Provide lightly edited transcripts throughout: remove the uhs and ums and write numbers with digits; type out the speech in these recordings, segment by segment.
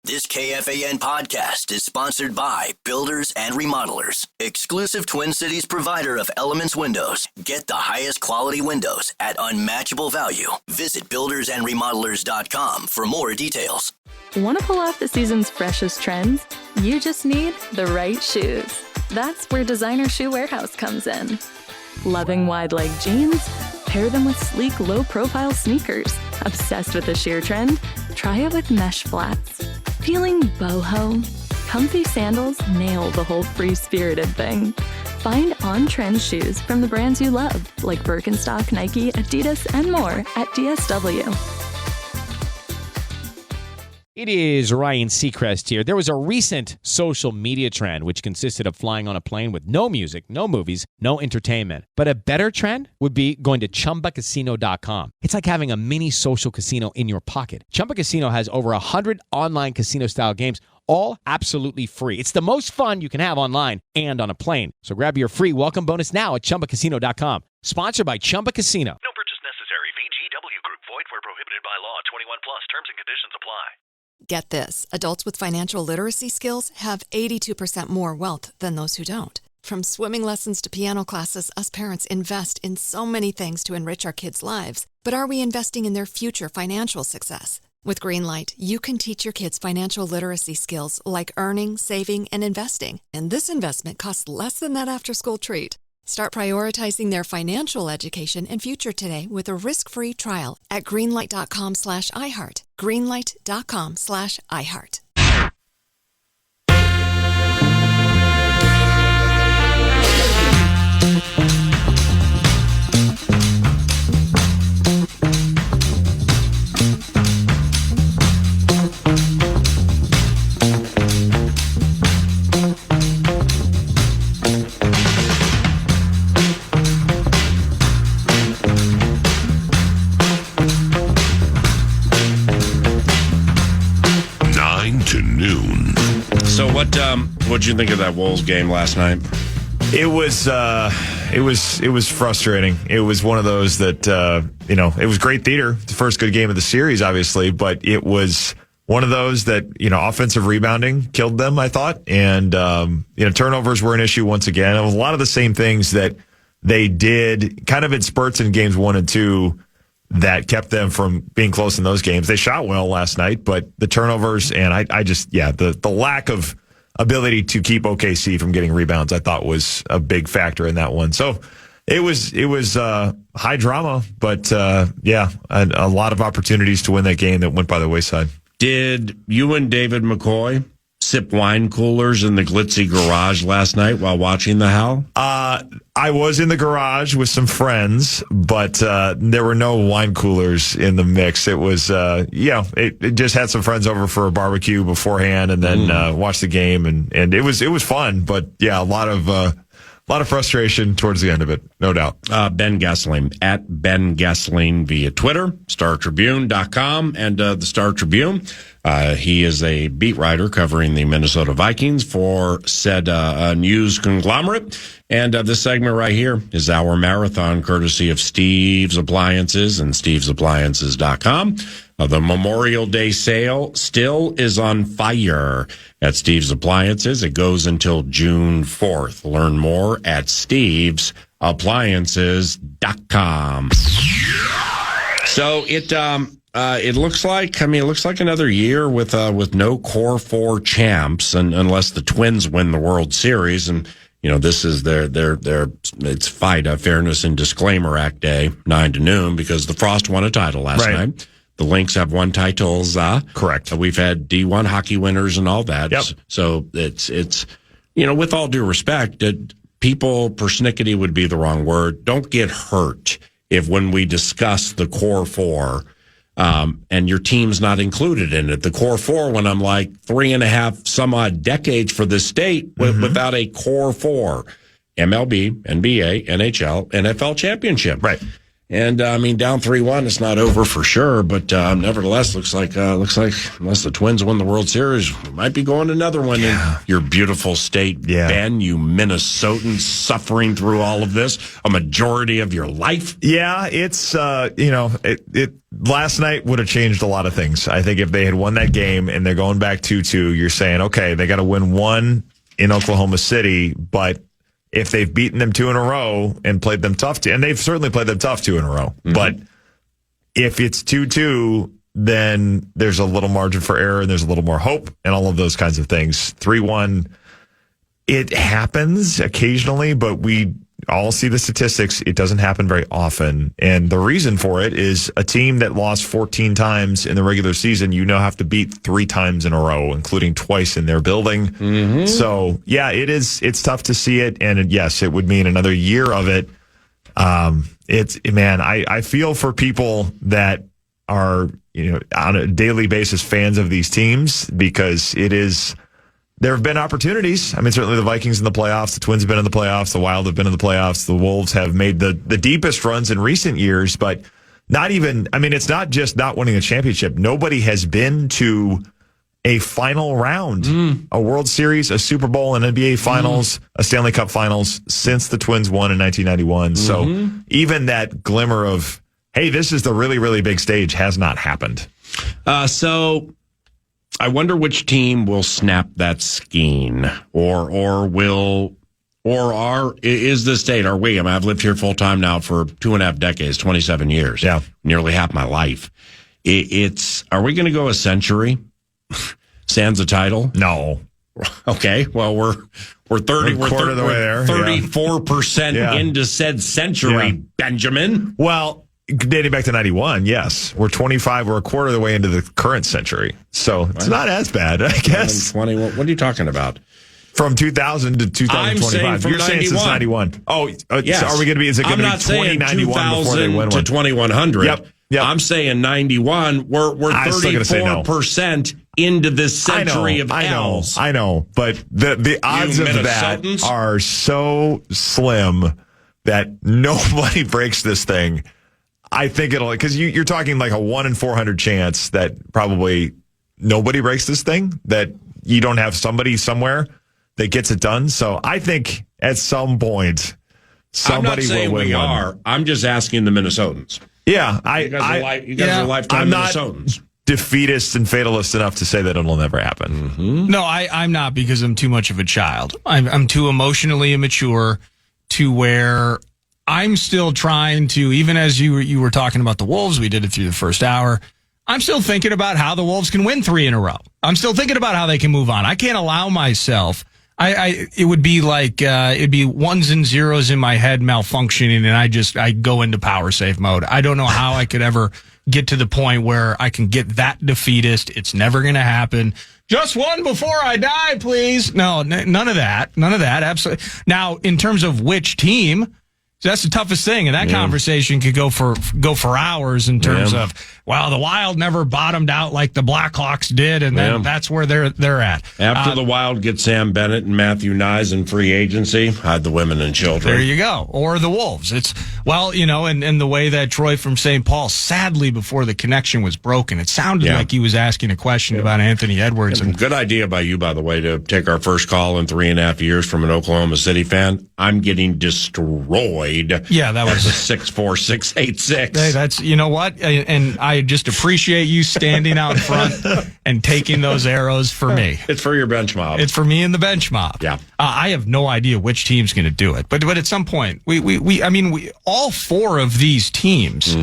This KFAN podcast is sponsored by Builders and Remodelers, exclusive Twin Cities provider of Elements Windows. Get the highest quality windows at unmatchable value. Visit buildersandremodelers.com for more details. Want to pull off the season's freshest trends? You just need the right shoes. That's where Designer Shoe Warehouse comes in. Loving wide-leg jeans? Pair them with sleek, low-profile sneakers. Obsessed with the sheer trend? Try it with mesh flats. Feeling boho? Comfy sandals nail the whole free-spirited thing. Find on-trend shoes from the brands you love, like Birkenstock, Nike, Adidas, and more at DSW. It is Ryan Seacrest here. There was a recent social media trend which consisted of flying on a plane with no music, no movies, no entertainment. But a better trend would be going to ChumbaCasino.com. It's like having a mini social casino in your pocket. Chumba Casino has over 100 online casino-style games, all absolutely free. It's the most fun you can have online and on a plane. So grab your free welcome bonus now at ChumbaCasino.com. Sponsored by Chumba Casino. No purchase necessary. VGW Group. Void where prohibited by law. 21 plus. Terms and conditions apply. Get this. Adults with financial literacy skills have 82% more wealth than those who don't. From swimming lessons to piano classes, us parents invest in so many things to enrich our kids' lives. But are we investing in their future financial success? With Greenlight, you can teach your kids financial literacy skills like earning, saving, and investing. And this investment costs less than that after-school treat. Start prioritizing their financial education and future today with a risk-free trial at greenlight.com/iHeart. Greenlight.com/iHeart. So what'd you think of that Wolves game last night? It was frustrating. It was one of those that it was great theater, the first good game of the series, obviously, but it was one of those that offensive rebounding killed them, I thought, and turnovers were an issue once again. It was a lot of the same things that they did, kind of in spurts in games 1 and 2. That kept them from being close in those games. They shot well last night, but the turnovers and the lack of ability to keep OKC from getting rebounds, I thought was a big factor in that one. So it was high drama, but a lot of opportunities to win that game that went by the wayside. Did you and David McCoy sip wine coolers in the glitzy garage last night while watching the Howl? I was in the garage with some friends, but there were no wine coolers in the mix. It was, it just had some friends over for a barbecue beforehand, and then watched the game, and it was fun. But yeah, a lot of frustration towards the end of it, no doubt. Ben Goessling at Ben Goessling via Twitter, StarTribune.com, and the Star Tribune. He is a beat writer covering the Minnesota Vikings for said news conglomerate. And this segment right here is our marathon, courtesy of Steve's Appliances and stevesappliances.com. The Memorial Day sale still is on fire at Steve's Appliances. It goes until June 4th. Learn more at stevesappliances.com. So it looks like another year with no core 4 champs, and unless the Twins win the World Series, and this is it's FIDA, Fairness and Disclaimer Act Day, 9 to noon, because the Frost won a title last night. The Lynx have won titles. Correct. We've had D1 hockey winners and all that. Yep. So it's with all due respect, people, persnickety would be the wrong word. Don't get hurt if when we discuss the core 4, and your team's not included in it. The core 4, when I'm like 3.5 some odd decades for the state without a core 4, MLB, NBA, NHL, NFL championship. Right. And down 3-1, it's not over for sure, but nevertheless, looks like unless the Twins win the World Series, we might be going another one in your beautiful state, Ben. You Minnesotans suffering through all of this, a majority of your life. Yeah, it's it last night would have changed a lot of things. I think if they had won that game and they're going back 2-2, you're saying, okay, they got to win one in Oklahoma City, but if they've beaten them 2 in a row and played them tough, and they've certainly played them tough 2 in a row, but if it's 2-2, then there's a little margin for error and there's a little more hope and all of those kinds of things. 3-1, it happens occasionally, but we all see the statistics. It doesn't happen very often. And the reason for it is a team that lost 14 times in the regular season, have to beat 3 times in a row, including twice in their building. So, yeah, it's tough to see it. And yes, it would mean another year of it. I feel for people that are, on a daily basis fans of these teams, because there have been opportunities. Certainly the Vikings in the playoffs, the Twins have been in the playoffs, the Wild have been in the playoffs, the Wolves have made the deepest runs in recent years, but not even, it's not just not winning a championship. Nobody has been to a final round, a World Series, a Super Bowl, an NBA Finals, a Stanley Cup Finals since the Twins won in 1991. So even that glimmer of, hey, this is the really, really big stage has not happened. So I wonder which team will snap that skein, is the state, are we? I've lived here full time now for 2.5 decades, 27 years. Yeah. Nearly half my life. Are we going to go a century? Sans a title? No. Okay. Well, we're 30, we're quarter of the way there. 34% into said century, Benjamin. Well, dating back to 91, yes. We're 25, we're a quarter of the way into the current century. So it's not as bad, I guess. 20, what are you talking about? From 2000 to 2025. You're saying since 91. Oh, yes. So are we going to be, is it going to be 2091 before they win one? To 2100. Yep. I'm saying 91. We're 34% into this century of L's. I know. But the odds of that are so slim that nobody breaks this thing. I think because you're talking like a 1 in 400 chance that probably nobody breaks this thing, that you don't have somebody somewhere that gets it done. So I think at some point, somebody will win. I'm not saying we are. I'm just asking the Minnesotans. Yeah. You guys are lifetime Minnesotans. Defeatist and fatalist enough to say that it'll never happen. No, I'm not, because I'm too much of a child. I'm too emotionally immature to where I'm still trying to, even as you were talking about the Wolves, we did it through the first hour. I'm still thinking about how the Wolves can win 3 in a row. I'm still thinking about how they can move on. I can't allow myself. It would be like, it'd be ones and zeros in my head malfunctioning, and I go into power save mode. I don't know how I could ever get to the point where I can get that defeatist. It's never going to happen. Just one before I die, please. No, none of that. None of that. Absolutely. Now, in terms of which team, that's the toughest thing, and that conversation could go for hours in terms of, well, the Wild never bottomed out like the Blackhawks did, and then that's where they're at. After the Wild get Sam Bennett and Matthew Nyes in free agency, hide the women and children. There you go. Or the Wolves. It's, and the way that Troy from St. Paul, sadly, before the connection was broken, it sounded like he was asking a question about Anthony Edwards. And good idea by you, by the way, to take our first call in 3.5 years from an Oklahoma City fan. I'm getting destroyed. Yeah, that was 64686. Hey, that's, you know what? And I just appreciate you standing out in front and taking those arrows for me. It's for your bench mob. It's for me and the bench mob. Yeah. I have no idea which team's going to do it, but at some point, we all 4 of these teams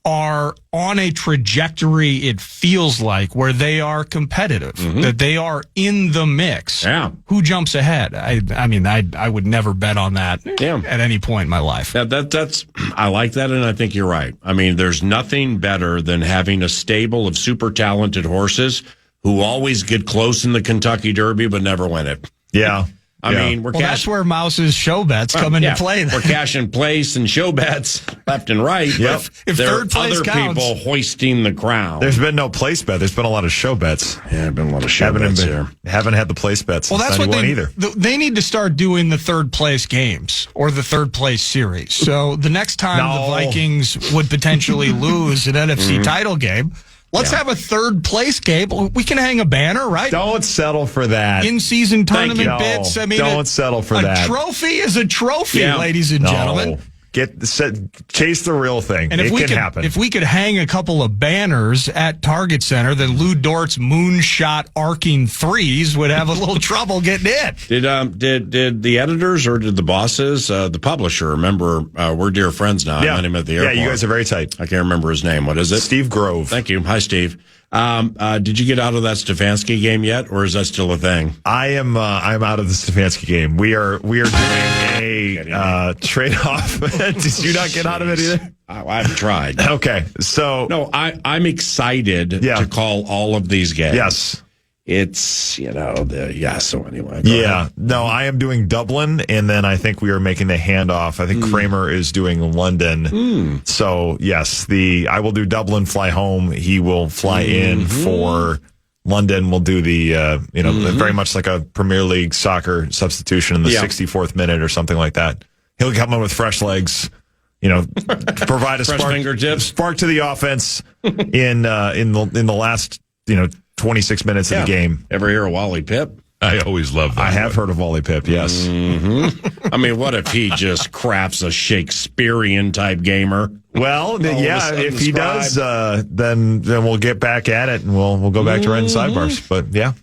are on a trajectory, it feels like, where they are competitive, that they are in the mix. Yeah. Who jumps ahead? I would never bet on that at any point in my life. Yeah, that's I like that, and I think you're right. There's nothing better than having a stable of super talented horses who always get close in the Kentucky Derby but never win it. Yeah. I mean, that's where Mouse's show bets come into play. We're cashing place and show bets left and right. Yep. If there third are place other counts. people hoisting the crown. There's been no place bet. There's been a lot of show bets. Yeah, there have been a lot of show bets here. Haven't had the place bets. Well, since that's what 91 either. they need to start doing the third place games or the third place series. So the next time the Vikings would potentially lose an NFC title game, let's have a third place game. We can hang a banner, right? Don't settle for that. In-season tournament bits. I mean, don't settle for that. A trophy is a trophy, ladies and gentlemen. Chase the real thing. And it can happen. If we could hang a couple of banners at Target Center, then Lou Dort's moonshot arcing threes would have a little trouble getting in. Did the editors or did the bosses, the publisher, remember, we're dear friends now. I met him at the airport. Yeah, you guys are very tight. I can't remember his name. What is it? Steve Grove. Thank you. Hi, Steve. Did you get out of that Stefanski game yet, or is that still a thing? I'm out of the Stefanski game. We are doing a trade-off. Did you not get out of it either? I haven't tried. Okay, so no, I'm excited to call all of these games. Yes. It's, so anyway. No, I am doing Dublin, and then I think we are making the handoff. I think Kramer is doing London. So, yes, I will do Dublin, fly home. He will fly in for London. We'll do the, very much like a Premier League soccer substitution in the 64th minute or something like that. He'll come in with fresh legs. Provide a spark to the offense in the last, 26 minutes of the game. Ever hear of Wally Pipp? I always love that. I have heard of Wally Pipp, yes. I mean, what if he just crafts a Shakespearean type gamer? Well, if he does, then we'll get back at it and we'll go back to writing sidebars. But yeah.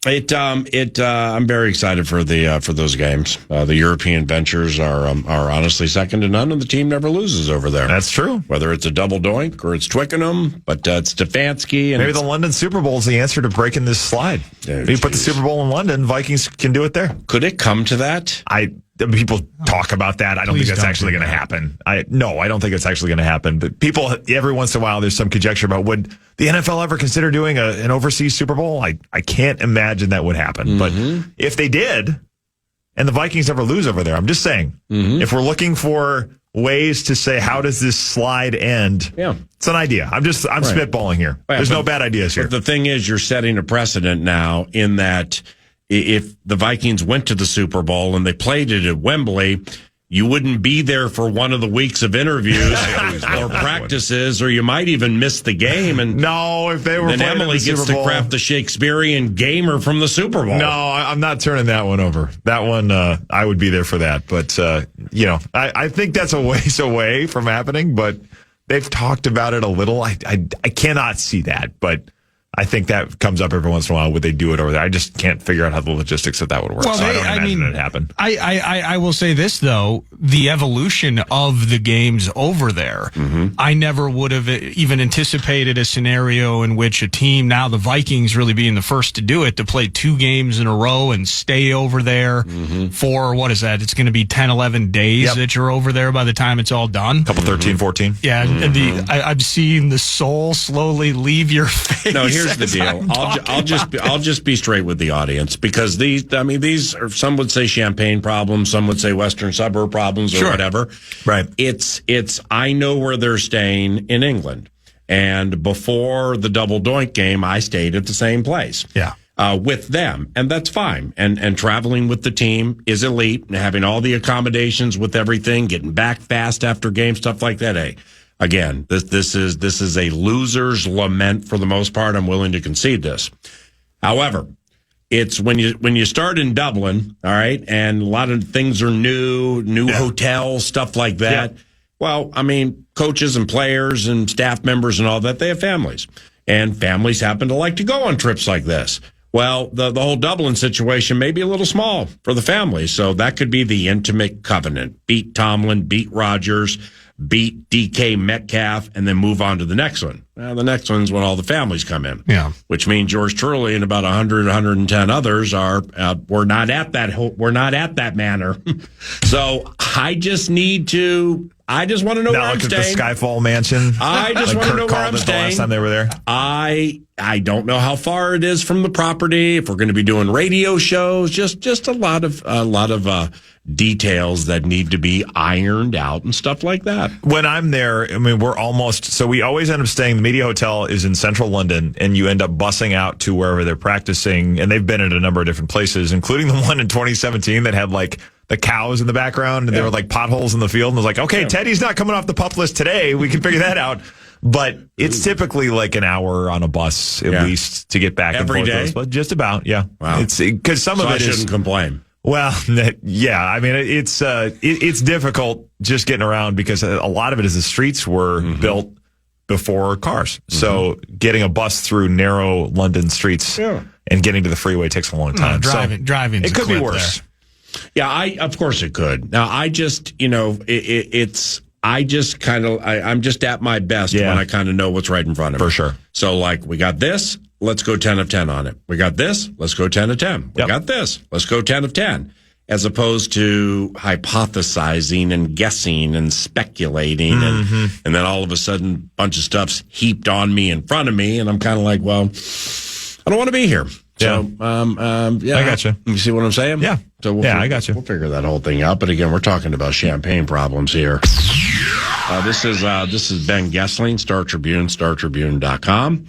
I'm very excited for those games. The European ventures are honestly second to none, and the team never loses over there. That's true. Whether it's a double doink or it's Twickenham, but it's Stefanski. And maybe the London Super Bowl is the answer to breaking this slide. If you put the Super Bowl in London, Vikings can do it there. Could it come to that? People talk about that. I don't think that's actually going to happen. I don't think it's actually going to happen. But people, every once in a while, there's some conjecture about would the NFL ever consider doing an overseas Super Bowl? I can't imagine that would happen. But if they did, and the Vikings never lose over there, I'm just saying, if we're looking for ways to say, how does this slide end? Yeah. It's an idea. I'm spitballing here. There's no bad ideas here. But the thing is, you're setting a precedent now in that if the Vikings went to the Super Bowl and they played it at Wembley, you wouldn't be there for one of the weeks of interviews or practices, or you might even miss the game. And no, if they were, then Emily gets to craft the Shakespearean gamer from the Super Bowl. No, I'm not turning that one over. That one, I would be there for that. But I think that's a ways away from happening. But they've talked about it a little. I cannot see that, but I think that comes up every once in a while. Would they do it over there? I just can't figure out how the logistics of that would work. Well, so I don't imagine it happen. I will say this, though. The evolution of the games over there, I never would have even anticipated a scenario in which a team, now the Vikings really being the first to do it, to play 2 games in a row and stay over there for, what is that? It's going to be 10, 11 days that you're over there by the time it's all done. Couple 13, 14. Yeah, and I'm seeing the soul slowly leave your face. No, here's the deal. I'll just be straight with the audience, because these are, some would say champagne problems, some would say western suburb problems or whatever. Right. It's I know where they're staying in England. And before the double doink game, I stayed at the same place. Yeah. With them, and that's fine. And traveling with the team is elite, and having all the accommodations with everything, getting back fast after game, stuff like that. Hey, again, this is a loser's lament for the most part. I'm willing to concede this. However, it's when you start in Dublin, all right, and a lot of things are new hotels, stuff like that. Yeah. Well, I mean, coaches and players and staff members and all that, they have families, and families happen to like to go on trips like this. Well, the whole Dublin situation may be a little small for the family, so that could be the intimate covenant. Beat Tomlin, beat Rodgers, beat DK Metcalf, and then move on to the next one. Well, the next one's when all the families come in. Yeah. Which means George Trulley and about 100, 110 others we're not at that manor. So I just want to know where I'm look at staying. the Skyfall Mansion. I just want to know where I'm staying. The last time they were there. I don't know how far it is from the property. If we're going to be doing radio shows, just a lot of details that need to be ironed out and stuff like that. When I'm there, I mean, we always end up staying. The media hotel is in central London, and you end up bussing out to wherever they're practicing. And they've been at a number of different places, including the one in 2017 that had like the cows in the background, and there were like potholes in the field. And it was like, okay, Teddy's not coming off the PUP list today. We can figure that out. But it's typically like an hour on a bus at least to get back every and forth. day? But just about, yeah. Wow. It's because some of it I shouldn't complain. Well, yeah. I mean, it's difficult just getting around because a lot of it is the streets were built before cars. So getting a bus through narrow London streets and getting to the freeway takes a long time. Driving. It could be worse. There. Yeah, of course it could. Now, I just, I'm just at my best when I kind of know what's right in front of me. For sure. So, like, we got this, let's go 10 of 10 on it. We got this, let's go 10 of 10. We got this, let's go 10 of 10. As opposed to hypothesizing and guessing and speculating. And then all of a sudden, a bunch of stuff's heaped on me in front of me. And I'm kind of like, well, I don't want to be here. So, I got you. You see what I'm saying? Yeah. So I got you. We'll figure that whole thing out. But again, we're talking about champagne problems here. This is Ben Goessling, Star Tribune, StarTribune.com.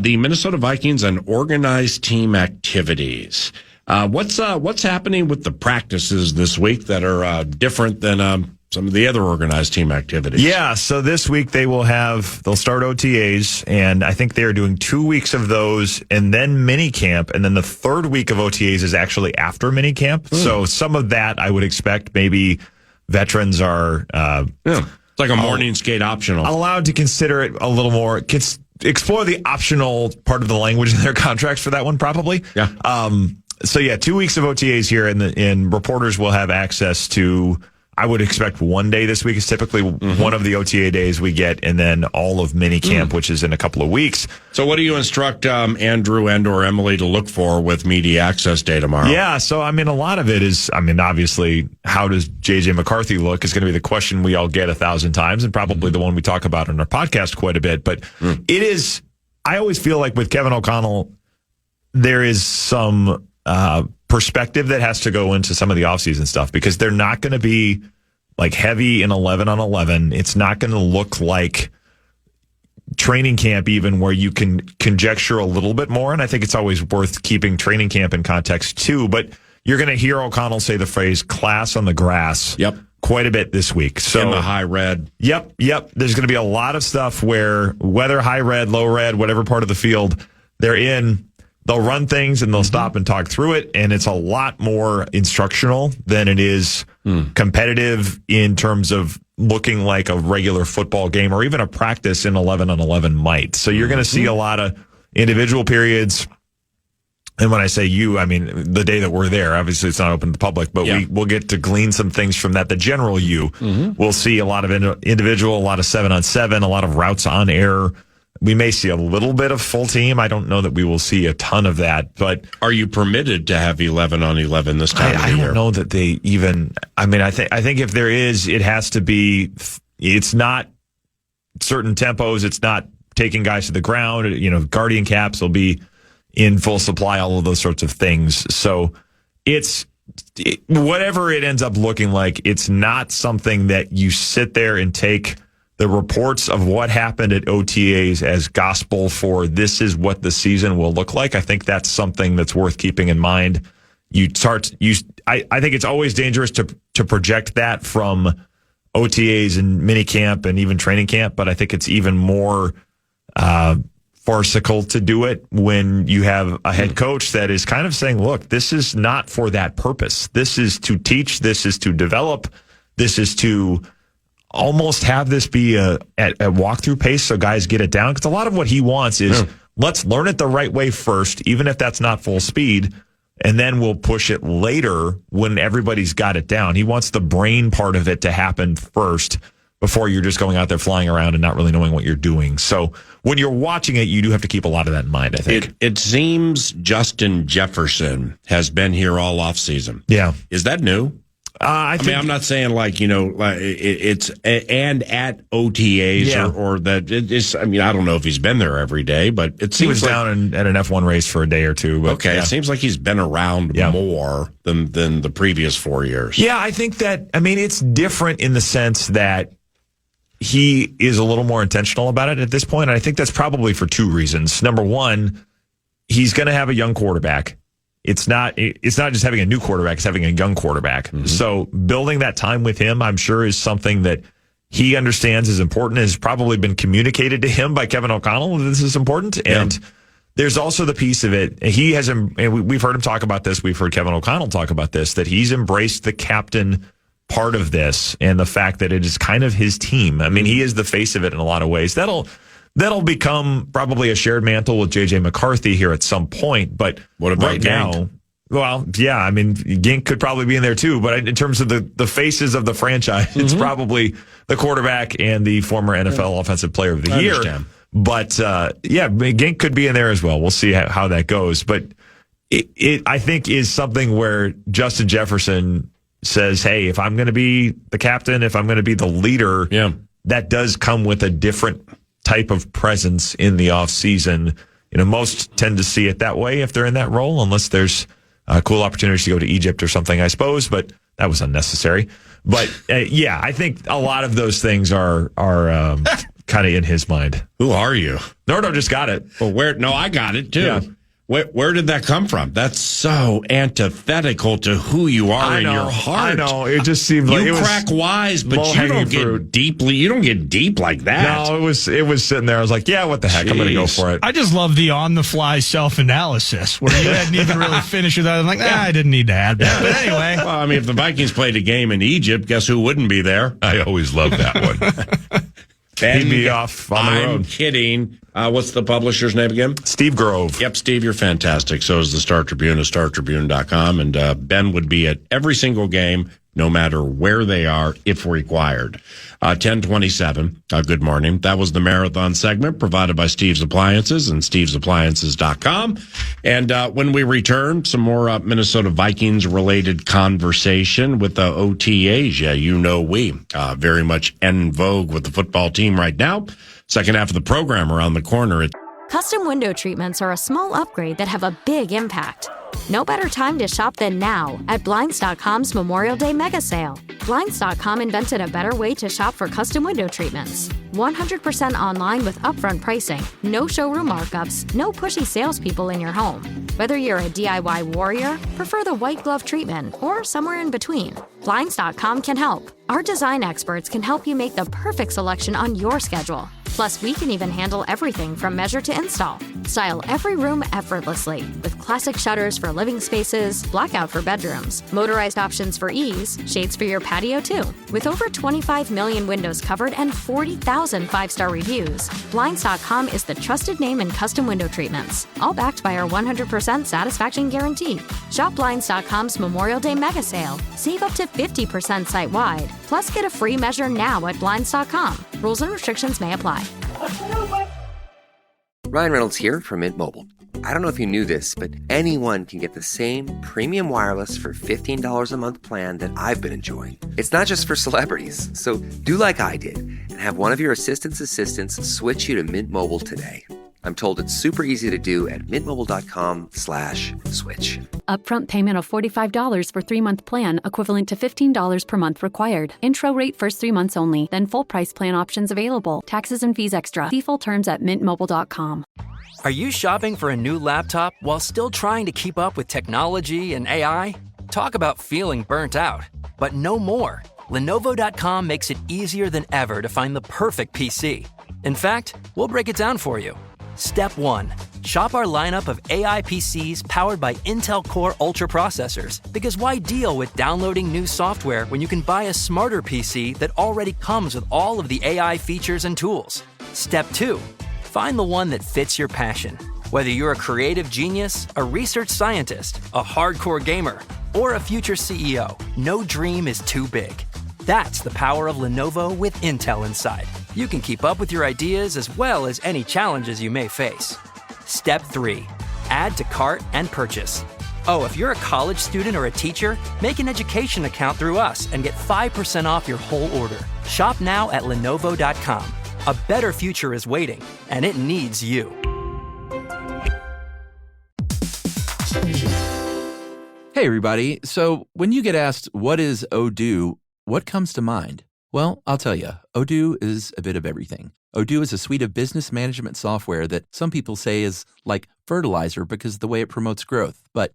The Minnesota Vikings and organized team activities. What's happening with the practices this week that are different than some of the other organized team activities? Yeah, so this week they'll start OTAs, and I think they're doing 2 weeks of those, and then mini camp, and then the third week of OTAs is actually after mini camp. So some of that I would expect maybe veterans are it's like a morning skate optional. Allowed to consider it a little more, explore the optional part of the language in their contracts for that one probably. Yeah. 2 weeks of OTAs here, and reporters will have access to, I would expect one day this week is typically one of the OTA days we get, and then all of mini camp, which is in a couple of weeks. So what do you instruct Andrew and or Emily to look for with media access day tomorrow? Yeah, so, a lot of it is, obviously, how does J.J. McCarthy look is going to be the question we all get 1,000 times, and probably the one we talk about on our podcast quite a bit. But it is, I always feel like with Kevin O'Connell, there is some perspective that has to go into some of the offseason stuff, because they're not going to be like heavy in 11 on 11. It's not going to look like training camp even, where you can conjecture a little bit more. And I think it's always worth keeping training camp in context too. But you're going to hear O'Connell say the phrase class on the grass quite a bit this week. So in the high red. Yep. There's going to be a lot of stuff where whether high red, low red, whatever part of the field they're in, they'll run things and they'll stop and talk through it. And it's a lot more instructional than it is competitive in terms of looking like a regular football game or even a practice in 11 on 11 might. So you're going to see a lot of individual periods. And when I say you, I mean the day that we're there. Obviously, it's not open to the public, but we'll get to glean some things from that. The general you, we'll see a lot of individual, a lot of 7-on-7, a lot of routes on air. We may see a little bit of full team. I don't know that we will see a ton of that, but are you permitted to have 11 on 11 this time of the year? I don't know that they even. I think if there is, it has to be. It's not certain tempos. It's not taking guys to the ground. Guardian caps will be in full supply. All of those sorts of things. So whatever it ends up looking like, it's not something that you sit there and take the reports of what happened at OTAs as gospel for this is what the season will look like. I think that's something that's worth keeping in mind. I think it's always dangerous to project that from OTAs and mini camp and even training camp, but I think it's even more farcical to do it when you have a head coach that is kind of saying, look, this is not for that purpose. This is to teach. This is to develop. This is to almost have this be at walkthrough pace so guys get it down. Because a lot of what he wants is let's learn it the right way first, even if that's not full speed, and then we'll push it later when everybody's got it down. He wants the brain part of it to happen first before you're just going out there flying around and not really knowing what you're doing. So when you're watching it, you do have to keep a lot of that in mind, I think. It seems Justin Jefferson has been here all offseason. Yeah. Is that new? I mean, I'm not saying like it's and at OTAs or that it's. I mean, I don't know if he's been there every day, but it seems he was down at an F1 race for a day or two. But it seems like he's been around more than the previous 4 years. Yeah, I think that. I mean, it's different in the sense that he is a little more intentional about it at this point, and I think that's probably for two reasons. Number one, he's going to have a young quarterback. It's not just having a new quarterback, it's having a young quarterback. Mm-hmm. So building that time with him, I'm sure, is something that he understands is important, has probably been communicated to him by Kevin O'Connell that this is important. Yeah. And there's also the piece of it. He has, and we've heard him talk about this. We've heard Kevin O'Connell talk about this, that he's embraced the captain part of this and the fact that it is kind of his team. I mean, he is the face of it in a lot of ways. That'll become probably a shared mantle with J.J. McCarthy here at some point. But what about right now? Well, yeah, I mean, Gink could probably be in there too. But in terms of the faces of the franchise, it's probably the quarterback and the former NFL Offensive Player of the Year. Understand. But Gink could be in there as well. We'll see how that goes. But it I think is something where Justin Jefferson says, "Hey, if I'm going to be the captain, if I'm going to be the leader, that does come with a different type of presence in the off season." Most tend to see it that way if they're in that role, unless there's cool opportunities to go to Egypt or something, I suppose. But that was unnecessary. But I think a lot of those things are kind of in his mind. Who are you? Nordo just got it. Well, where? No, I got it too. Yeah. Where did that come from? That's so antithetical to who you are in your heart. I know. It just seemed like you crack wise, but you don't get deeply. You don't get deep like that. No, it was sitting there. I was like, yeah, what the heck? I'm going to go for it. I just love the on-the-fly self-analysis where you hadn't even really finished with that. I'm like, I didn't need to add that. But anyway. Well, I mean, if the Vikings played a game in Egypt, guess who wouldn't be there? I always loved that one. He'd be off on the road. I'm kidding. What's the publisher's name again? Steve Grove. Yep, Steve, you're fantastic. So is the Star Tribune at StarTribune.com. And Ben would be at every single game, no matter where they are, if required. 10:27. Good morning. That was the marathon segment provided by Steve's Appliances and Steve'sAppliances.com. And when we return, some more Minnesota Vikings-related conversation with the OTAs. Yeah, we very much en vogue with the football team right now. Second half of the program around the corner. Custom window treatments are a small upgrade that have a big impact. No better time to shop than now at Blinds.com's Memorial Day Mega Sale. Blinds.com invented a better way to shop for custom window treatments. 100% online with upfront pricing, no showroom markups, no pushy salespeople in your home. Whether you're a DIY warrior, prefer the white glove treatment, or somewhere in between, Blinds.com can help. Our design experts can help you make the perfect selection on your schedule. Plus, we can even handle everything from measure to install. Style every room effortlessly with classic shutters for living spaces, blackout for bedrooms, motorized options for ease, shades for your patio too. With over 25 million windows covered and 40,000 five-star reviews, Blinds.com is the trusted name in custom window treatments, all backed by our 100% satisfaction guarantee. Shop Blinds.com's Memorial Day Mega Sale. Save up to 50% site-wide. Plus, get a free measure now at Blinds.com. Rules and restrictions may apply. Ryan Reynolds here from Mint Mobile. I don't know if you knew this, but anyone can get the same premium wireless for $15 a month plan that I've been enjoying. It's not just for celebrities, so do like I did and have one of your assistants switch you to Mint Mobile today. I'm told it's super easy to do at mintmobile.com/switch. Upfront payment of $45 for 3-month plan, equivalent to $15 per month required. Intro rate first 3 months only, then full price plan options available. Taxes and fees extra. See full terms at mintmobile.com. Are you shopping for a new laptop while still trying to keep up with technology and AI? Talk about feeling burnt out. But no more. Lenovo.com makes it easier than ever to find the perfect PC. In fact, we'll break it down for you. Step 1. Shop our lineup of AI PCs powered by Intel Core Ultra processors. Because why deal with downloading new software when you can buy a smarter PC that already comes with all of the AI features and tools? Step 2. Find the one that fits your passion. Whether you're a creative genius, a research scientist, a hardcore gamer, or a future CEO, no dream is too big. That's the power of Lenovo with Intel inside. You can keep up with your ideas as well as any challenges you may face. Step 3. Add to cart and purchase. Oh, if you're a college student or a teacher, make an education account through us and get 5% off your whole order. Shop now at Lenovo.com. A better future is waiting, and it needs you. Hey, everybody. So when you get asked, what is Odoo, what comes to mind? Well, I'll tell you, Odoo is a bit of everything. Odoo is a suite of business management software that some people say is like fertilizer because of the way it promotes growth. But,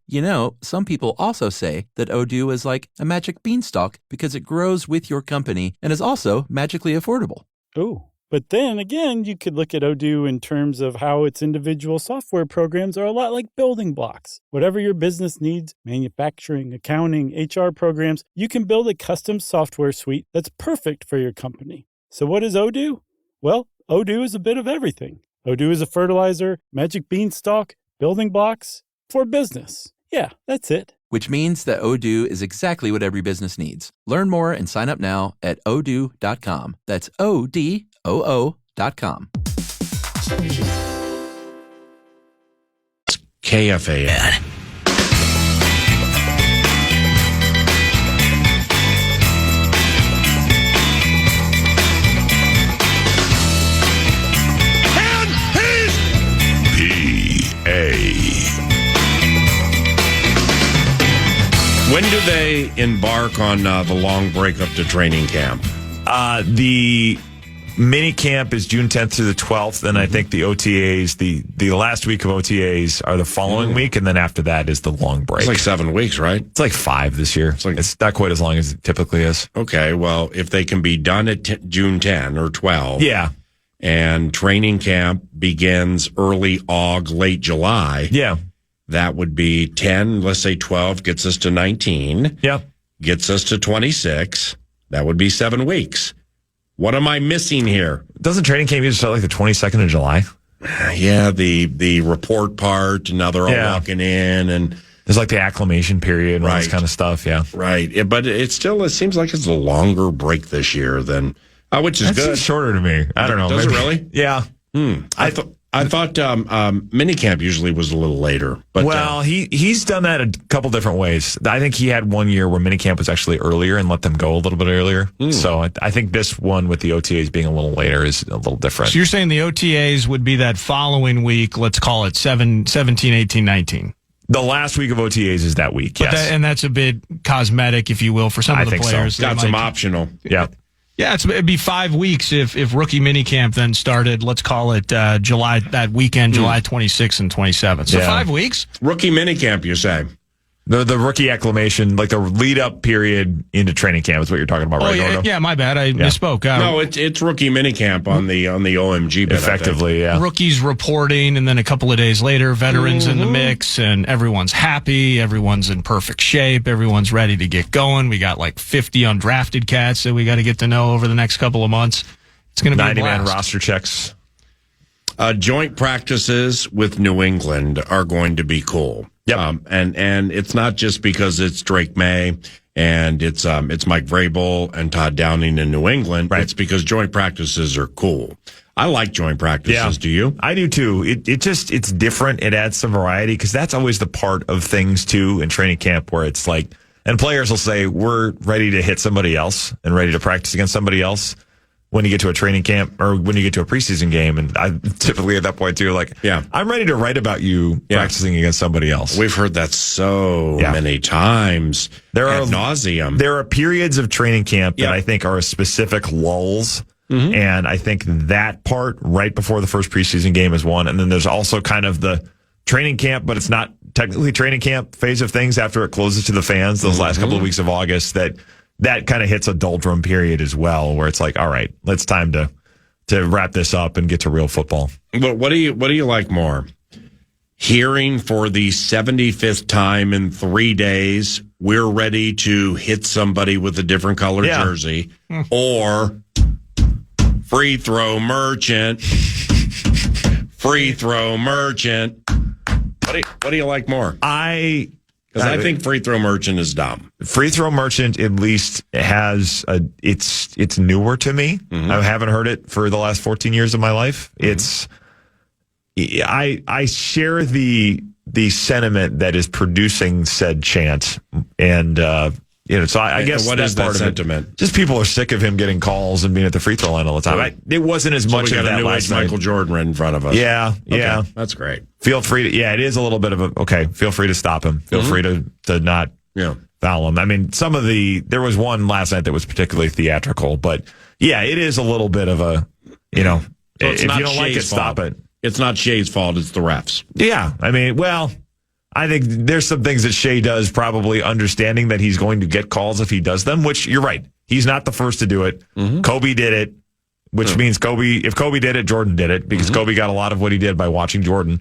some people also say that Odoo is like a magic beanstalk because it grows with your company and is also magically affordable. Ooh. But then again, you could look at Odoo in terms of how its individual software programs are a lot like building blocks. Whatever your business needs, manufacturing, accounting, HR programs, you can build a custom software suite that's perfect for your company. So what is Odoo? Well, Odoo is a bit of everything. Odoo is a fertilizer, magic beanstalk, building blocks for business. Yeah, that's it. Which means that Odoo is exactly what every business needs. Learn more and sign up now at odoo.com. That's ODOO.com. KFAN. When do they embark on the long break up to training camp? The mini camp is June 10th through the 12th, and I think the OTAs, the last week of OTAs are the following week, and then after that is the long break. It's like 7 weeks, right? It's like 5 this year. It's not quite as long as it typically is. Okay, well, if they can be done at June 10 or 12. Yeah. And training camp begins early late July. Yeah. That would be 10, let's say 12 gets us to 19. Yeah. Gets us to 26. That would be 7 weeks. What am I missing here? Doesn't training camp usually start like the 22nd of July? Yeah, the report part, and now they're all walking in, and there's like the acclimation period and all this kind of stuff, yeah. Right. But it seems like it's a longer break this year than, which is good. good. It's shorter to me. I don't know. Does it really? Yeah. I thought minicamp usually was a little later. But he's done that a couple different ways. I think he had 1 year where minicamp was actually earlier and let them go a little bit earlier. So I think this one with the OTAs being a little later is a little different. So you're saying the OTAs would be that following week, let's call it 17, 18, 19. The last week of OTAs is that week, yes. And that's a bit cosmetic, if you will, for some of the players. So. Got some optional. Yeah. Yeah, it'd be 5 weeks if rookie minicamp then started, let's call it July, that weekend, July 26th and 27th. So 5 weeks? Rookie minicamp, you say? The rookie acclimation, like the lead up period into training camp is what you're talking about, right? Yeah, my bad. I misspoke. No, it's rookie minicamp on the OMG bit. Effectively, yeah. Rookies reporting, and then a couple of days later, veterans in the mix, and everyone's happy, everyone's in perfect shape, everyone's ready to get going. We got like 50 undrafted cats that we got to get to know over the next couple of months. It's going to be 90-man roster checks. Joint practices with New England are going to be cool. Yep. And it's not just because it's Drake May and it's Mike Vrabel and Todd Downing in New England. Right. It's because joint practices are cool. I like joint practices. Yeah. Do you? I do too. It's different. It adds some variety because that's always the part of things too in training camp where it's like, and players will say, we're ready to hit somebody else and ready to practice against somebody else. When you get to a training camp or when you get to a preseason game. And I typically at that point too, I'm ready to write about you practicing against somebody else. We've heard that so many times. Ad nauseum. There are periods of training camp that I think are specific lulls. Mm-hmm. And I think that part right before the first preseason game is one. And then there's also kind of the training camp, but it's not technically training camp phase of things after it closes to the fans those last couple of weeks of August that kind of hits a doldrum period as well, where it's like, all right, it's time to wrap this up and get to real football. But what do you like more? Hearing for the 75th time in 3 days, we're ready to hit somebody with a different color jersey, or free throw merchant. What do you like more? Because I think free throw merchant is dumb. Free throw merchant at least has it's newer to me. Mm-hmm. I haven't heard it for the last 14 years of my life. Mm-hmm. I share the the sentiment that is producing said chant. And, so I guess what that's is that part of sentiment? It. Just people are sick of him getting calls and being at the free throw line all the time. It wasn't as much we of got that a new last age night. Michael Jordan right in front of us. Yeah. That's great. Feel free to, it is a little bit of feel free to stop him. Feel free to not foul him. I mean, there was one last night that was particularly theatrical, but it is a little bit of a, so if you don't like it, stop it. It's not Shea's fault, it's the refs. Yeah. I mean, I think there's some things that Shea does, probably understanding that he's going to get calls if he does them, which you're right. He's not the first to do it. Kobe did it, which means if Kobe did it, Jordan did it, because Kobe got a lot of what he did by watching Jordan.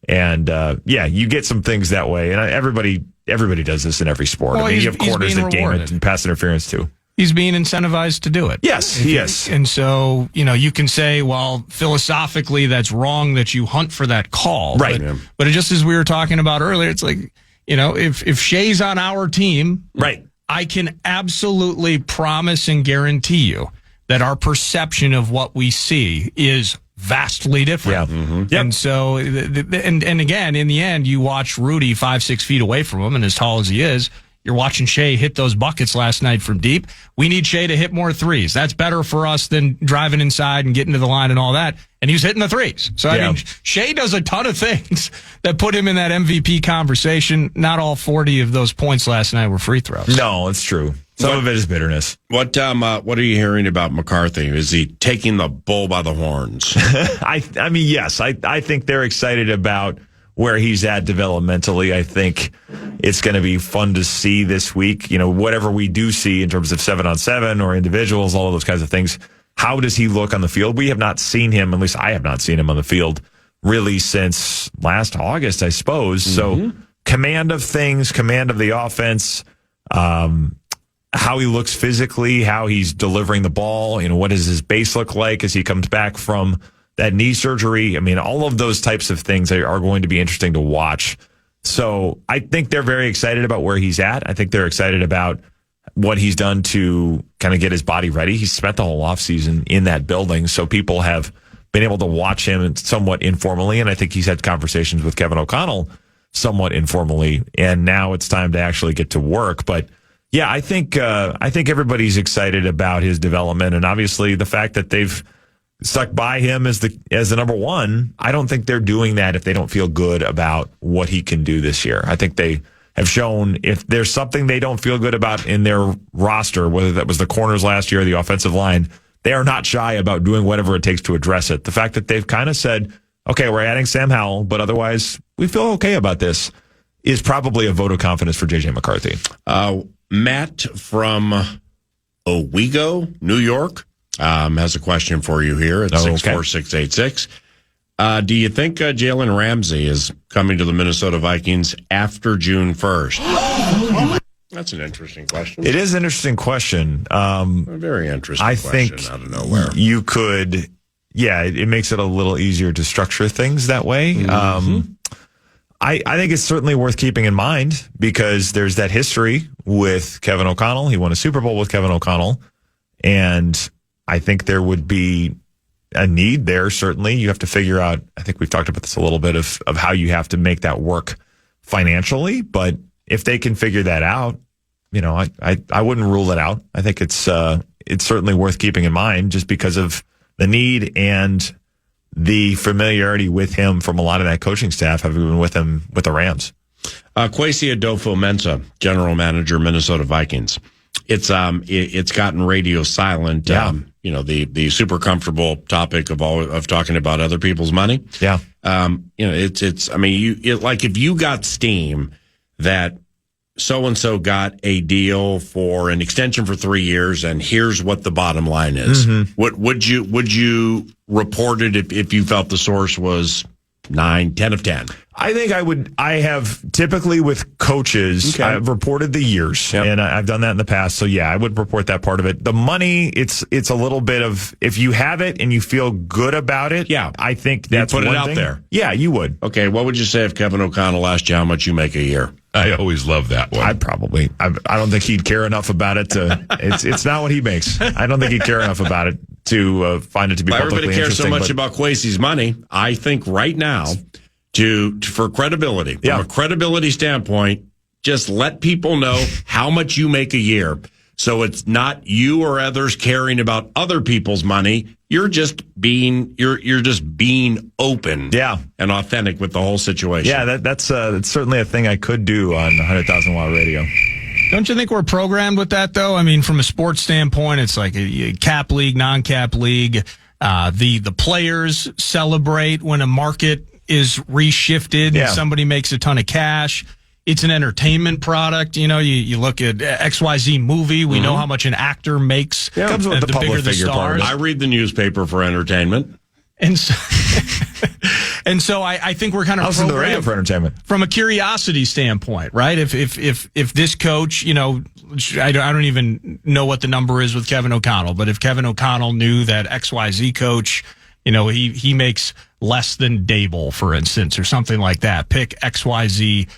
And you get some things that way. And everybody does this in every sport. Well, I mean, you have corners that game it and pass interference too. He's being incentivized to do it. Yes, he is. And so, you can say, well, philosophically, that's wrong that you hunt for that call. Right. But just as we were talking about earlier, it's like, if Shea's on our team, right, I can absolutely promise and guarantee you that our perception of what we see is vastly different. Yeah. Yep. And so, and again, in the end, you watch Rudy 5-6 feet away from him, and as tall as he is, you're watching Shea hit those buckets last night from deep. We need Shea to hit more threes. That's better for us than driving inside and getting to the line and all that. And he was hitting the threes. So, I mean, Shea does a ton of things that put him in that MVP conversation. Not all 40 of those points last night were free throws. No, it's true. Some of it is bitterness. What are you hearing about McCarthy? Is he taking the bull by the horns? I mean, yes. I think they're excited about where he's at developmentally. I think it's going to be fun to see this week. Whatever we do see in terms of 7-on-7 or individuals, all of those kinds of things. How does he look on the field? We have not seen him, at least I have not seen him on the field really since last August, I suppose. So command of things, command of the offense, how he looks physically, how he's delivering the ball, what does his base look like as he comes back from that knee surgery. I mean, all of those types of things are going to be interesting to watch. So I think they're very excited about where he's at. I think they're excited about what he's done to kind of get his body ready. He's spent the whole offseason in that building, so people have been able to watch him somewhat informally, and I think he's had conversations with Kevin O'Connell somewhat informally, and now it's time to actually get to work. But yeah, I think everybody's excited about his development, and obviously the fact that they've stuck by him as the number one. I don't think they're doing that if they don't feel good about what he can do this year. I think they have shown if there's something they don't feel good about in their roster, whether that was the corners last year or the offensive line, they are not shy about doing whatever it takes to address it. The fact that they've kind of said, okay, we're adding Sam Howell, but otherwise we feel okay about this, is probably a vote of confidence for J.J. McCarthy. Matt from Owego, New York, has a question for you here at 64686. Do you think Jalen Ramsey is coming to the Minnesota Vikings after June 1st? That's an interesting question. It is an interesting question. A very interesting question think out of nowhere. You could, it makes it a little easier to structure things that way. I think it's certainly worth keeping in mind because there's that history with Kevin O'Connell. He won a Super Bowl with Kevin O'Connell, and I think there would be a need there. Certainly, you have to figure out, I think we've talked about this a little bit of how you have to make that work financially. But if they can figure that out, I wouldn't rule it out. I think it's certainly worth keeping in mind just because of the need and the familiarity with him from a lot of that coaching staff, having been with him with the Rams. Kwesi Adofo-Mensah, general manager, Minnesota Vikings. It's gotten radio silent. Yeah. The super comfortable topic of talking about other people's money. Yeah. If you got steam that so-and-so got a deal for an extension for 3 years and here's what the bottom line is. What would you report it if you felt the source was 9, 10 of 10? I think I would. I have typically with coaches, I've reported the years, and I've done that in the past. So yeah, I would report that part of it. The money, it's a little bit of, if you have it and you feel good about it. Yeah, I think that's you put one it out thing. there. Yeah, you would. Okay, what would you say if Kevin O'Connell asked you how much you make a year? I always love that one. I don't think he'd care enough about it to. It's not what he makes. I don't think he'd care enough about it to find it to be publicly interesting. Everybody cares so much but about Kwesi's money. I think right now, for credibility. From a credibility standpoint, just let people know how much you make a year. So it's not you or others caring about other people's money. You're just being open, and authentic with the whole situation. Yeah, that's certainly a thing I could do on 100,000 Watt Radio. Don't you think we're programmed with that, though? I mean, from a sports standpoint, it's like a cap league, non-cap league. The players celebrate when a market is reshifted and somebody makes a ton of cash. It's an entertainment product. You know, you look at XYZ movie. We know how much an actor makes. Yeah. Comes with the public bigger the figure stars. I read the newspaper for entertainment. And so, I think we're kind of listen to the radio for entertainment from a curiosity standpoint, right? If this coach, you know, I don't even know what the number is with Kevin O'Connell, but if Kevin O'Connell knew that XYZ coach, you know, he makes less than Dable, for instance, or something like that. Pick XYZ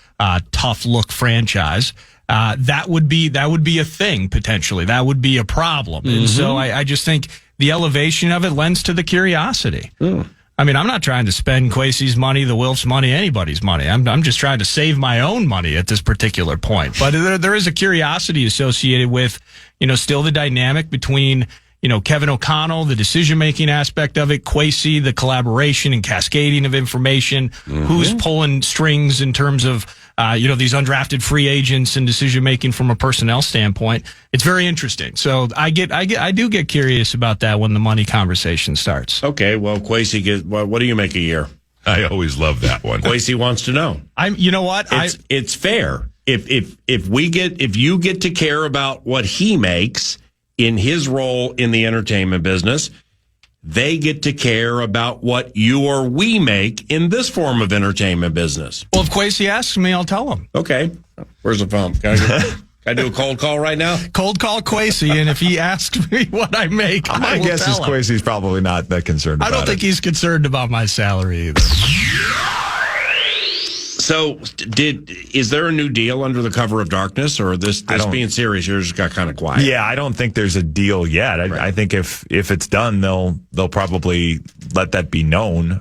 tough look franchise. That would be a thing potentially. That would be a problem. Mm-hmm. And so I just think the elevation of it lends to the curiosity. I mean, I'm not trying to spend Kwesi's money, the Wilf's money, anybody's money. I'm just trying to save my own money at this particular point. But there is a curiosity associated with, you know, still the dynamic between, you know, Kevin O'Connell, the decision-making aspect of it, Kwesi, the collaboration and cascading of information, who's pulling strings in terms of, you know, these undrafted free agents and decision-making from a personnel standpoint. It's very interesting. So I do get curious about that when the money conversation starts. Okay, well, Kwesi, what do you make a year? I always love that one. Kwesi wants to know. You know what? It's fair. If you get to care about what he makes in his role in the entertainment business, they get to care about what you or we make in this form of entertainment business. Well, if Kwesi asks me, I'll tell him. Okay. Where's the phone? Can I do a cold call right now? Cold call Kwesi, and if he asks me what I make, my guess is Kwesi's probably not that concerned about it. I don't think he's concerned about my salary either. So, is there a new deal under the cover of darkness, or this being serious, yours just got kind of quiet? Yeah, I don't think there's a deal yet. I think if it's done, they'll probably let that be known.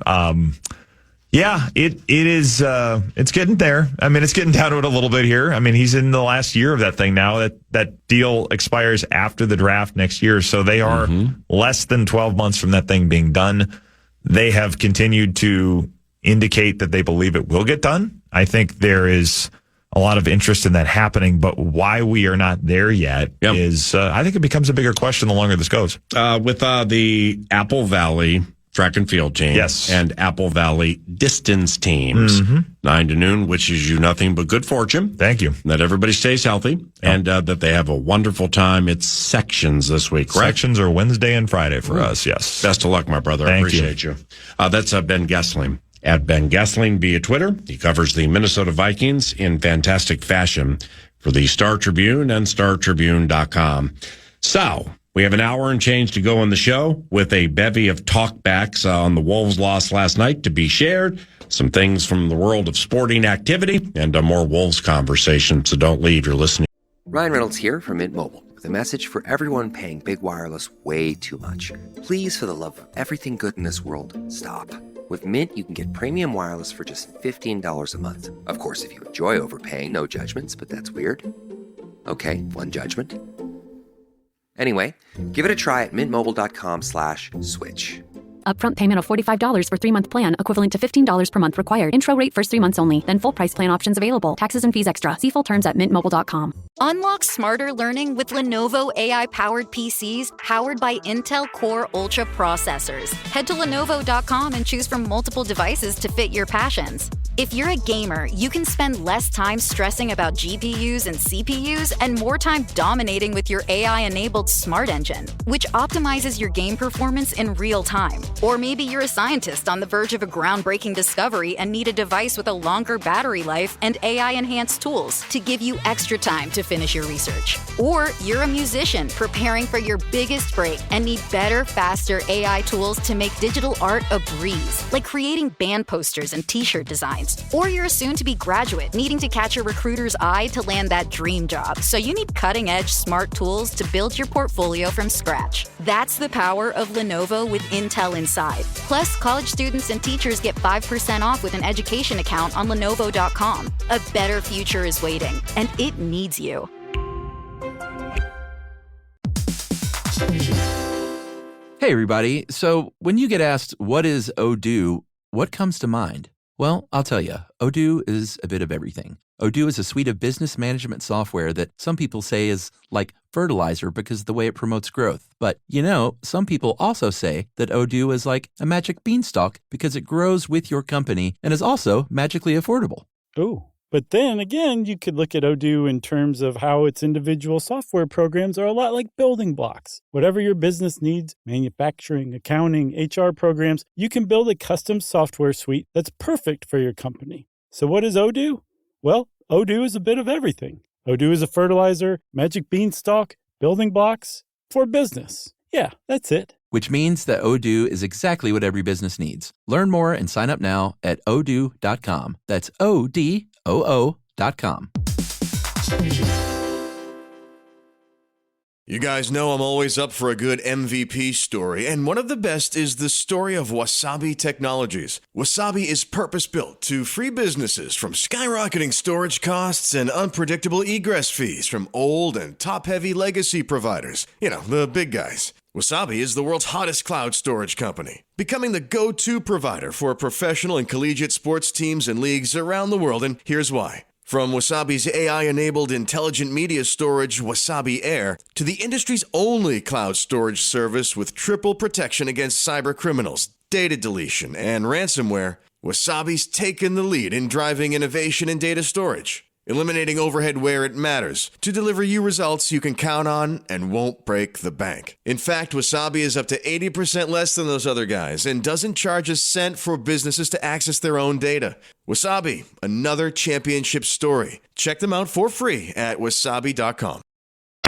Yeah, it is. It's getting there. I mean, it's getting down to it a little bit here. I mean, he's in the last year of that thing now. That deal expires after the draft next year, so they are less than 12 months from that thing being done. They have continued to indicate that they believe it will get done. I think there is a lot of interest in that happening, but why we are not there yet is, I think it becomes a bigger question the longer this goes. With the Apple Valley track and field team and Apple Valley distance teams, 9 to noon, wishes you nothing but good fortune. Thank you. That everybody stays healthy and that they have a wonderful time. It's sections this week, correct? Sections are Wednesday and Friday for us, yes. Best of luck, my brother. I appreciate you. That's Ben Goessling. At Ben Goessling via Twitter. He covers the Minnesota Vikings in fantastic fashion for the Star Tribune and StarTribune.com. So, we have an hour and change to go on the show with a bevy of talkbacks on the Wolves' loss last night to be shared, some things from the world of sporting activity, and a more Wolves conversation, so don't leave. You're listening. Ryan Reynolds here from Mint Mobile with a message for everyone paying big wireless way too much. Please, for the love of everything good in this world, stop. With Mint, you can get premium wireless for just $15 a month. Of course, if you enjoy overpaying, no judgments, but that's weird. Okay, one judgment. Anyway, give it a try at mintmobile.com/switch. Upfront payment of $45 for 3-month plan, equivalent to $15 per month required. Intro rate first 3 months only, then full price plan options available. Taxes and fees extra. See full terms at mintmobile.com. Unlock smarter learning with Lenovo AI-powered PCs powered by Intel Core Ultra processors. Head to Lenovo.com and choose from multiple devices to fit your passions. If you're a gamer, you can spend less time stressing about GPUs and CPUs and more time dominating with your AI-enabled smart engine, which optimizes your game performance in real time. Or maybe you're a scientist on the verge of a groundbreaking discovery and need a device with a longer battery life and AI-enhanced tools to give you extra time to finish your research. Or you're a musician preparing for your biggest break and need better, faster AI tools to make digital art a breeze, like creating band posters and t-shirt designs. points. Or you're a soon-to-be graduate needing to catch a recruiter's eye to land that dream job. So you need cutting-edge smart tools to build your portfolio from scratch. That's the power of Lenovo with Intel Inside. Plus, college students and teachers get 5% off with an education account on Lenovo.com. A better future is waiting, and it needs you. Hey, everybody. So when you get asked, what is Odoo, what comes to mind? Well, I'll tell you, Odoo is a bit of everything. Odoo is a suite of business management software that some people say is like fertilizer because of the way it promotes growth. But, some people also say that Odoo is like a magic beanstalk because it grows with your company and is also magically affordable. Ooh. But then again, you could look at Odoo in terms of how its individual software programs are a lot like building blocks. Whatever your business needs, manufacturing, accounting, HR programs, you can build a custom software suite that's perfect for your company. So what is Odoo? Well, Odoo is a bit of everything. Odoo is a fertilizer, magic beanstalk, building blocks for business. Yeah, that's it. Which means that Odoo is exactly what every business needs. Learn more and sign up now at odoo.com. That's ODOO.com. You guys know I'm always up for a good MVP story, and one of the best is the story of Wasabi Technologies. Wasabi is purpose-built to free businesses from skyrocketing storage costs and unpredictable egress fees from old and top-heavy legacy providers. The big guys. Wasabi is the world's hottest cloud storage company, becoming the go-to provider for professional and collegiate sports teams and leagues around the world, and here's why. From Wasabi's AI-enabled intelligent media storage, Wasabi Air, to the industry's only cloud storage service with triple protection against cyber criminals, data deletion, and ransomware, Wasabi's taken the lead in driving innovation in data storage, eliminating overhead where it matters to deliver you results you can count on and won't break the bank. In fact, Wasabi is up to 80% less than those other guys and doesn't charge a cent for businesses to access their own data. Wasabi, another championship story. Check them out for free at wasabi.com.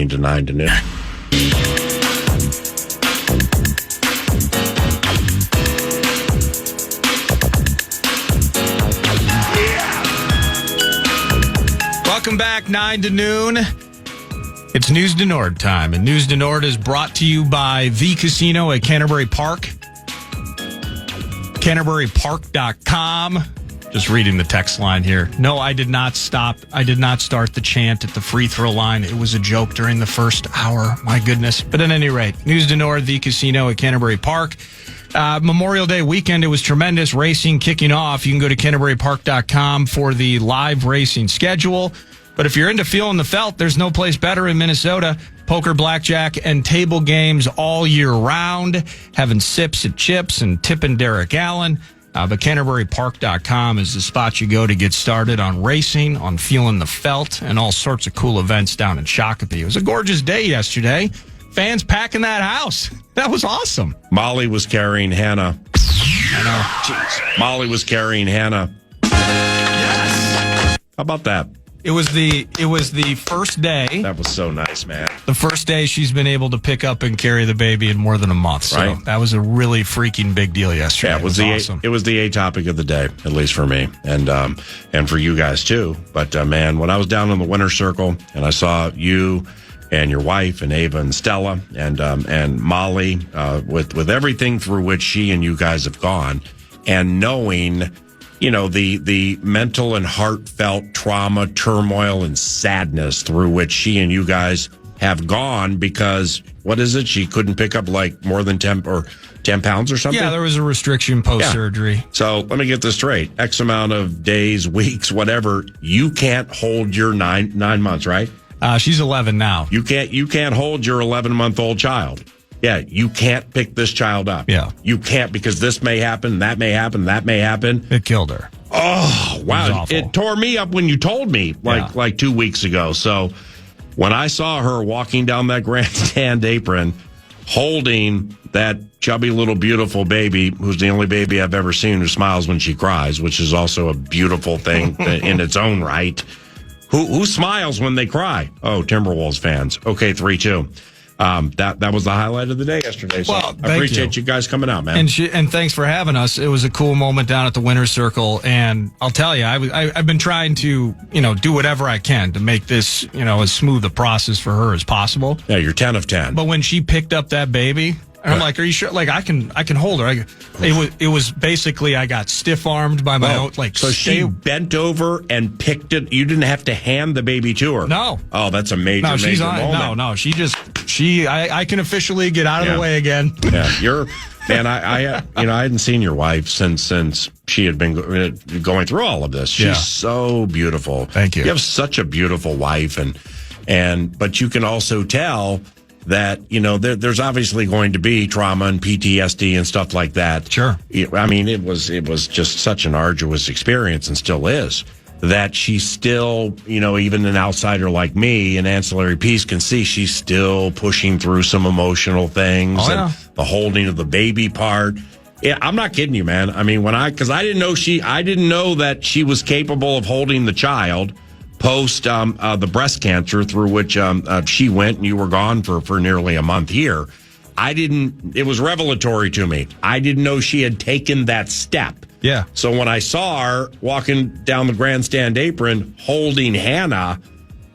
9 to 9 to noon. Welcome back, 9 to noon. It's News to Nord time, and News to Nord is brought to you by The Casino at Canterbury Park. CanterburyPark.com. Just reading the text line here. No, I did not stop. I did not start the chant at the free throw line. It was a joke during the first hour. My goodness. But at any rate, News to Nord, The Casino at Canterbury Park. Memorial Day weekend, it was tremendous. Racing kicking off. You can go to CanterburyPark.com for the live racing schedule. But if you're into feeling the felt, there's no place better in Minnesota. Poker, blackjack, and table games all year round. Having sips at Chips and tipping Derek Allen. But CanterburyPark.com is the spot you go to get started on racing, on feeling the felt, and all sorts of cool events down in Shakopee. It was a gorgeous day yesterday. Fans packing that house. That was awesome. Molly was carrying Hannah. I know. Jeez. Molly was carrying Hannah. Yes. How about that? It was the first day. That was so nice, man. The first day she's been able to pick up and carry the baby in more than a month. So right. That was a really freaking big deal yesterday. Yeah, it was awesome. It was the A topic of the day, at least for me, and for you guys too. But man, when I was down in the winner's circle and I saw you and your wife and Ava and Stella and Molly with everything through which she and you guys have gone, and knowing, the mental and heartfelt trauma, turmoil, and sadness through which she and you guys have gone because, what is it? She couldn't pick up like more than 10 pounds or something? Yeah, there was a restriction post-surgery. Yeah. So let me get this straight. X amount of days, weeks, whatever, you can't hold your 9 months, right? She's 11 now. You can't hold your 11-month-old child. Yeah, you can't pick this child up. Yeah. You can't, because this may happen, that may happen, that may happen. It killed her. Oh, wow. It tore me up when you told me like 2 weeks ago. So when I saw her walking down that grandstand apron, holding that chubby little beautiful baby, who's the only baby I've ever seen who smiles when she cries, which is also a beautiful thing in its own right. Who smiles when they cry? Oh, Timberwolves fans. Okay, 3-2. That was the highlight of the day yesterday. So Well, I appreciate you guys coming out, man. And thanks for having us. It was a cool moment down at the Winner's Circle. And I'll tell you, I've been trying to, do whatever I can to make this, as smooth a process for her as possible. Yeah, you're 10 of 10. But when she picked up that baby, and I'm like, are you sure? Like, I can hold her. It was basically, I got stiff-armed by my own, So she bent over and picked it. You didn't have to hand the baby to her. No. Oh, that's a major moment. No, I can officially get out of the way again. Yeah, I hadn't seen your wife since she had been going through all of this. She's so beautiful. Thank you. You have such a beautiful wife, but you can also tell that, there's obviously going to be trauma and PTSD and stuff like that. Sure. I mean, it was just such an arduous experience and still is. That she's still, even an outsider like me, an ancillary piece can see she's still pushing through some emotional things and the holding of the baby part. Yeah, I'm not kidding you, man. I mean, because I didn't know that she was capable of holding the child post the breast cancer through which she went and you were gone for nearly a month here. It was revelatory to me. I didn't know she had taken that step. Yeah. So when I saw her walking down the grandstand apron holding Hannah,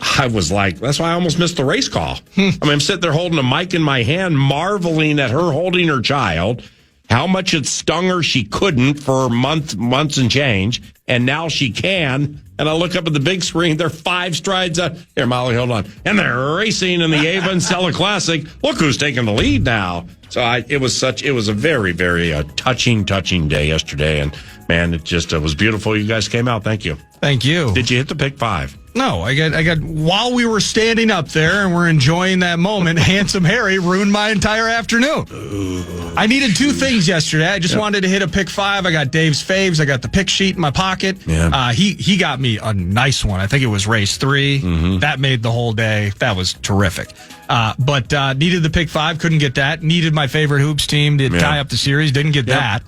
I was like, that's why I almost missed the race call. I'm sitting there holding a mic in my hand, marveling at her holding her child, how much it stung her she couldn't for months and change, and now she can. And I look up at the big screen, they're 5 strides up. Here, Molly, hold on. And they're racing in the Ava and Stella Classic. Look who's taking the lead now. So it was a very, very touching day yesterday. And man, it was beautiful. You guys came out. Thank you. Thank you. Did you hit the pick 5? No, I got while we were standing up there and we're enjoying that moment, Handsome Harry ruined my entire afternoon. Ooh. I needed 2 things yesterday. I just wanted to hit a pick 5. I got Dave's faves. I got the pick sheet in my pocket. Yeah. He got me a nice one. I think it was race 3. Mm-hmm. That made the whole day. That was terrific. But needed the pick 5. Couldn't get that. Needed my favorite hoops team to tie up the series. Didn't get that.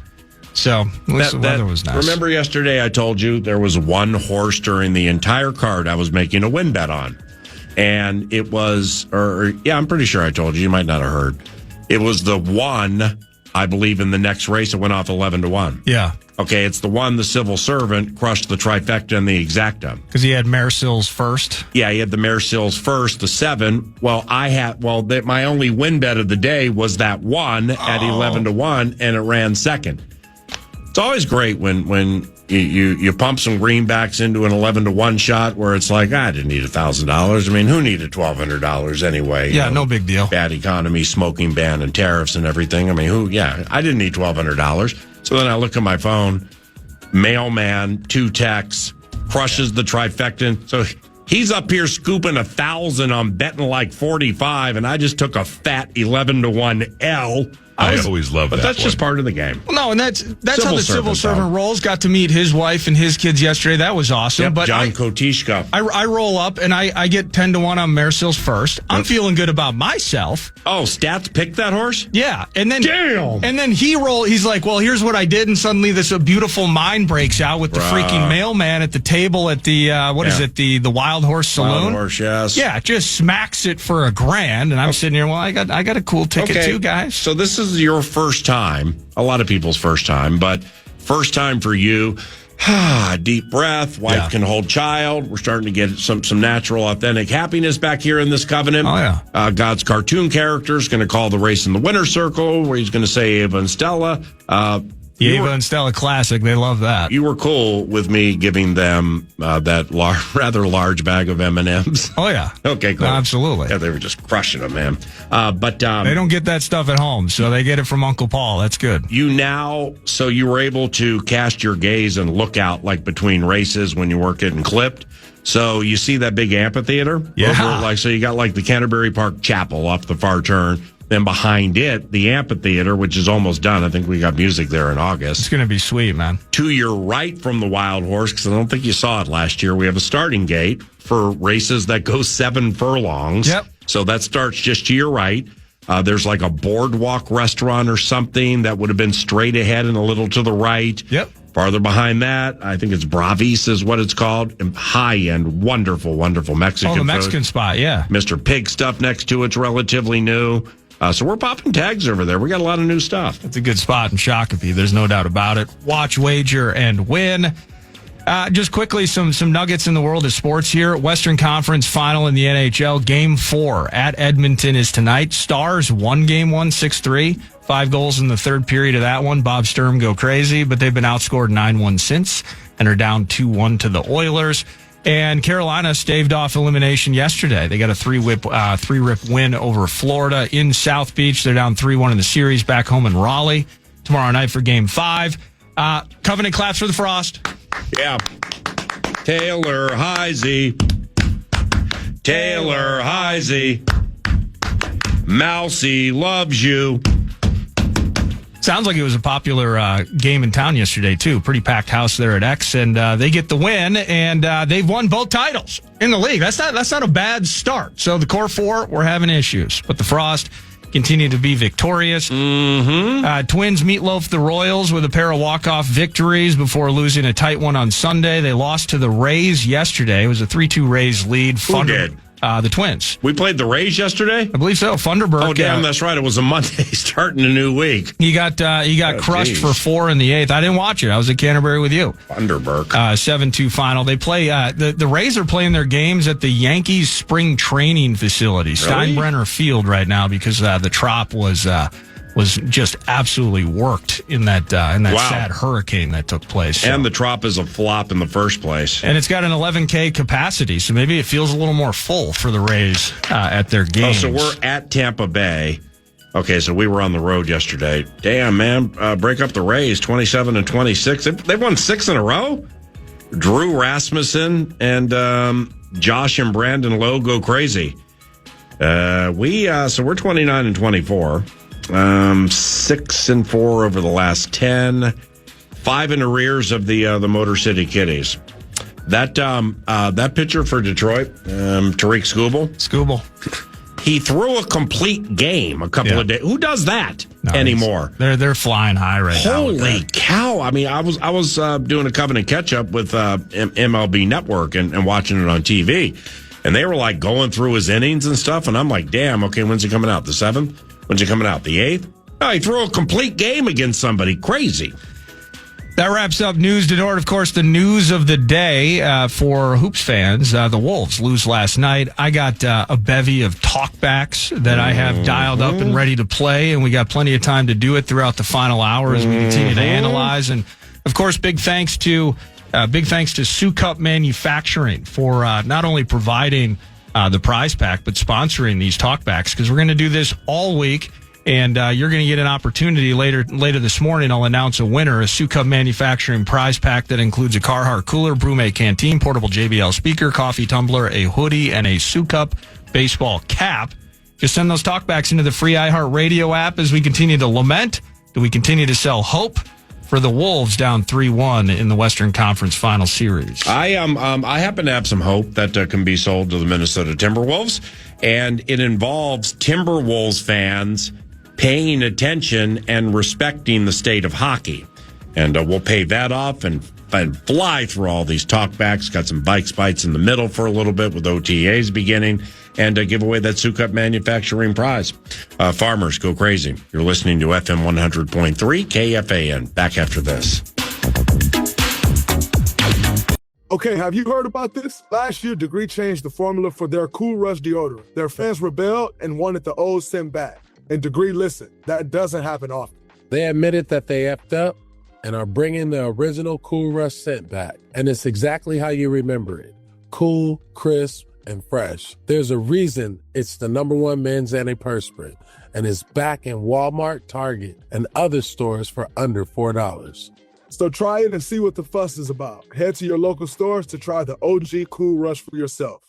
So the weather was nice. Remember yesterday I told you there was one horse during the entire card I was making a win bet on. And it was, I'm pretty sure I told you. You might not have heard. It was the one, I believe, in the next race. It went off 11-1. Yeah. Okay, it's the one, the civil servant, crushed the trifecta and the exacta. Because he had Mare Sills first? Yeah, he had the Mare Sills first, the 7. Well, my only win bet of the day was that one at 11-1, and it ran second. It's always great when you pump some greenbacks into an 11-1 shot where it's like, I didn't need $1,000. I mean, who needed $1,200 anyway? Yeah, no big deal. Bad economy, smoking ban, and tariffs and everything. I mean, I didn't need $1,200. So then I look at my phone, mailman, 2 texts, crushes the trifecta. So he's up here scooping 1,000 on betting like 45, and I just took a fat 11-1 L. I always love that. But that's just part of the game. No, and that's how the civil servant rolls. Got to meet his wife and his kids yesterday. That was awesome. Yep, but John Kotishka. I roll up and I get 10-1 on Mare Sills first. I'm feeling good about myself. Oh, Stats picked that horse? Yeah. And then damn. And then he's like, well, here's what I did, and suddenly this beautiful mind breaks out with the freaking mailman at the table at the is it, the Wild Horse Saloon? Wild Horse, yes. Yeah, just smacks it for $1,000, and I'm sitting here, well, I got a cool ticket too, guys. So this is your first time, a lot of people's first time, but first time for you. Deep breath. Wife can hold child. We're starting to get some natural, authentic happiness back here in this covenant. Oh, yeah. God's cartoon character is going to call the race in the winner's circle, where he's going to say Ava and Stella. The Ava and Stella Classic. They love that. You were cool with me giving them that rather large bag of M&Ms. Oh, yeah. Okay, cool. Absolutely. Yeah, they were just crushing them, man. But they don't get that stuff at home, so they get it from Uncle Paul. That's good. So you were able to cast your gaze and look out like between races when you weren't getting clipped. So you see that big amphitheater? Yeah. So you got like the Canterbury Park Chapel off the far turn. Then behind it, the amphitheater, which is almost done. I think we got music there in August. It's going to be sweet, man. To your right from the Wild Horse, because I don't think you saw it last year, we have a starting gate for races that go 7 furlongs. Yep. So that starts just to your right. There's like a boardwalk restaurant or something that would have been straight ahead and a little to the right. Yep. Farther behind that, I think it's Bravis is what it's called. High-end, wonderful, wonderful Mexican food. Oh, the Mexican spot, yeah. Mr. Pig stuff next to it's relatively new. So we're popping tags over there. We got a lot of new stuff. It's a good spot in Shakopee. There's no doubt about it. Watch, wager, and win. Just quickly, some nuggets in the world of sports here. Western Conference Final in the NHL. Game 4 at Edmonton is tonight. Stars won Game 1, 6-3. 5 goals in the third period of that one. Bob Sturm go crazy, but they've been outscored 9-1 since and are down 2-1 to the Oilers. And Carolina staved off elimination yesterday. They got a 3-rip win over Florida in South Beach. They're down 3-1 in the series back home in Raleigh tomorrow night for Game 5. Covenant claps for the Frost. Yeah. Taylor Heisey. Taylor Heisey. Mousy loves you. Sounds like it was a popular game in town yesterday, too. Pretty packed house there at X, and they get the win, and they've won both titles in the league. That's not a bad start. So the core 4 were having issues, but the Frost continue to be victorious. Twins meatloaf the Royals with a pair of walk-off victories before losing a tight one on Sunday. They lost to the Rays yesterday. It was a 3-2 Rays lead. Who did? The Twins. We played the Rays yesterday? I believe so. Funderburk. Oh, damn, that's right. It was a Monday starting a new week. He got crushed for 4 in the 8th. I didn't watch it. I was at Canterbury with you. Funderburk. 7-2 final. They play, the Rays are playing their games at the Yankees spring training facility, Really? Steinbrenner Field right now, because the Trop was just absolutely worked in that sad hurricane that took place. So. And the Trop is a flop in the first place. And it's got an 11K capacity, so maybe it feels a little more full for the Rays at their games. Oh, so we're at Tampa Bay. Okay, so we were on the road yesterday. Damn, man, break up the Rays, 27-26. They've won 6 in a row. Drew Rasmussen and Josh and Brandon Lowe go crazy. So we're 29-24. 6-4 over the last 10, 5 in arrears of the Motor City Kitties. That pitcher for Detroit, Tariq Skubal, he threw a complete game a couple of days. Who does that anymore? They're flying high right now. Holy cow! I mean, I was doing a Covenant catch up with MLB Network and watching it on TV, and they were like going through his innings and stuff, and I'm like, damn. Okay, when's he coming out? The 7th? When's he coming out? The 8th? No, he threw a complete game against somebody. Crazy. That wraps up News to Nord. Of course, the news of the day for Hoops fans. The Wolves lose last night. I got a bevy of talkbacks that I have dialed up and ready to play, and we got plenty of time to do it throughout the final hour as we continue to analyze. And, of course, big thanks to Sioux Cup Manufacturing for not only providing the prize pack, but sponsoring these talkbacks, because we're going to do this all week, and you're going to get an opportunity later this morning. I'll announce a winner, a Sioux Cup Manufacturing prize pack that includes a Carhartt cooler, Brumé canteen, portable JBL speaker, coffee tumbler, a hoodie, and a Sioux Cup baseball cap. Just send those talkbacks into the free iHeartRadio app as we continue to lament. Do we continue to sell hope for the Wolves down 3-1 in the Western Conference Final Series? I happen to have some hope that can be sold to the Minnesota Timberwolves, and it involves Timberwolves fans paying attention and respecting the state of hockey. And we'll pay that off and fly through all these talkbacks. Got some bike spites in the middle for a little bit with OTAs beginning, and give away that Sioux Cup Manufacturing prize. Farmers, go crazy. You're listening to FM 100.3 KFAN. Back after this. Okay, have you heard about this? Last year, Degree changed the formula for their Cool Rush deodorant. Their fans rebelled and wanted the old scent back. And Degree listened. That doesn't happen often. They admitted that they effed up and are bringing the original Cool Rush scent back. And it's exactly how you remember it. Cool, crisp, and fresh. There's a reason it's the #1 men's antiperspirant, and it's back in Walmart, Target, and other stores for under $4. So try it and see what the fuss is about. Head to your local stores to try the OG Cool Rush for yourself.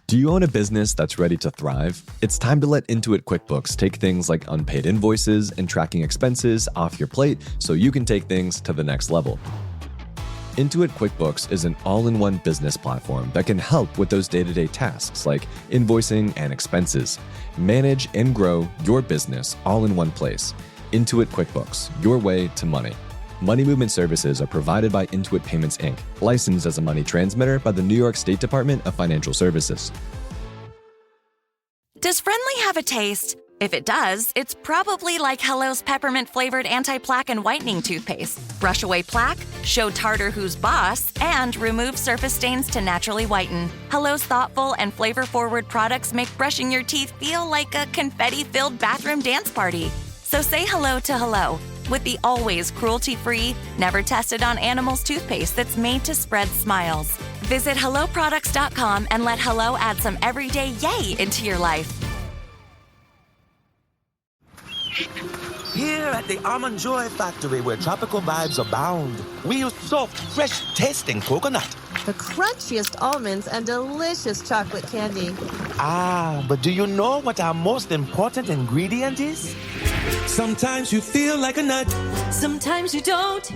Do you own a business that's ready to thrive? It's time to let Intuit QuickBooks take things like unpaid invoices and tracking expenses off your plate so you can take things to the next level. Intuit QuickBooks is an all-in-one business platform that can help with those day-to-day tasks like invoicing and expenses. Manage and grow your business all in one place. Intuit QuickBooks, your way to money. Money movement services are provided by Intuit Payments, Inc., licensed as a money transmitter by the New York State Department of Financial Services. Does Friendly have a taste? If it does, it's probably like Hello's peppermint-flavored anti-plaque and whitening toothpaste. Brush away plaque, show tartar who's boss, and remove surface stains to naturally whiten. Hello's thoughtful and flavor-forward products make brushing your teeth feel like a confetti-filled bathroom dance party. So say hello to Hello with the always cruelty-free, never tested on animals toothpaste that's made to spread smiles. Visit HelloProducts.com and let Hello add some everyday yay into your life. Here at the Almond Joy Factory, where tropical vibes abound, we use soft, fresh-tasting coconut. The crunchiest almonds and delicious chocolate candy. Ah, but do you know what our most important ingredient is? Sometimes you feel like a nut. Sometimes you don't.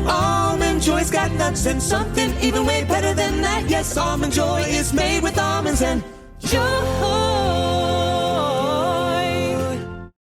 Almond Joy's got nuts and something even way better than that. Yes, Almond Joy is made with almonds and joy.